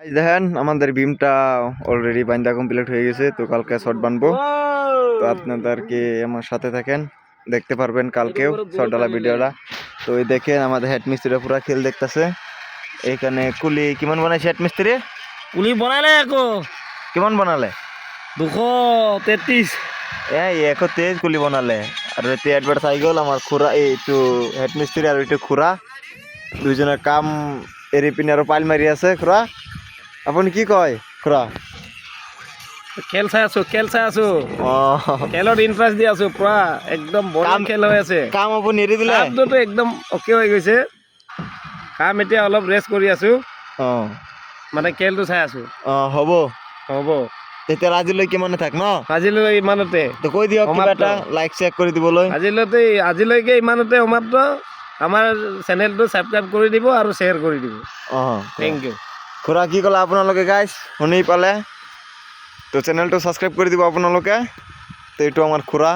আজ দেখেন আমাদের বিমটা অলরেডি বান্ধা কমপ্লিট হয়ে গেছে, তো কালকে শর্ট বানবো। তো আপনাদেরকে আমার সাথে থাকেন, দেখতে পারবেন কালকেও শর্ট ডালা ভিডিওটা। তো এই দেখেন আমাদের হেড মিস্ত্রিরা পুরা খেল দেখতেছে। এইখানে কুলি কিমান বানাইছে হেড মিস্ত্রি? কুলি বনালে আকৌ কিমান বনালে? 233। এই 123 কুলি বনালে। আৰু এতিয়া এডভাৰ্টাইজ আহি গ'ল আমাৰ খুৰা, এইটো হেড মিস্ত্রি আৰু এইটো খুৰা দুইজনের কাম এৰি পিনে আৰু পাইল মাৰি আছে। খুৰা আপুনি কি কয়? খুৰা খেল চাই আছো খেলত ইন্টাৰেষ্ট দি আছো পুৰা একদম বঢ়িয়া খেল হৈ আছে। কাম আপুনি এৰি দিলে? কামটোতো একদম অকে হৈ গৈছে। কাম এতিয়া অলপ ৰেষ্ট কৰি আছো, মানে খেলটো চাই আছো। হ'ব হ'ব তেতিয়া আজিলৈ কিমানে থাক ন? আজিলৈ ইমানতে। তো কৈ দিয়ক কিবা এটা লাইক চেক কৰি দিবলৈ। আজিলৈকে ইমানতে সমাপ্ত। আমাৰ চেনেলটো ছাবস্ক্ৰাইব কৰি দিব আৰু শ্বেয়াৰ কৰি দিব। Thank you. খুৰা কি ক'লে আপোনালোকে গাইজ শুনি পালে? তো চেনেলটো ছাবস্ক্ৰাইব কৰি দিব আপোনালোকে। তো এইটো আমাৰ খুৰা।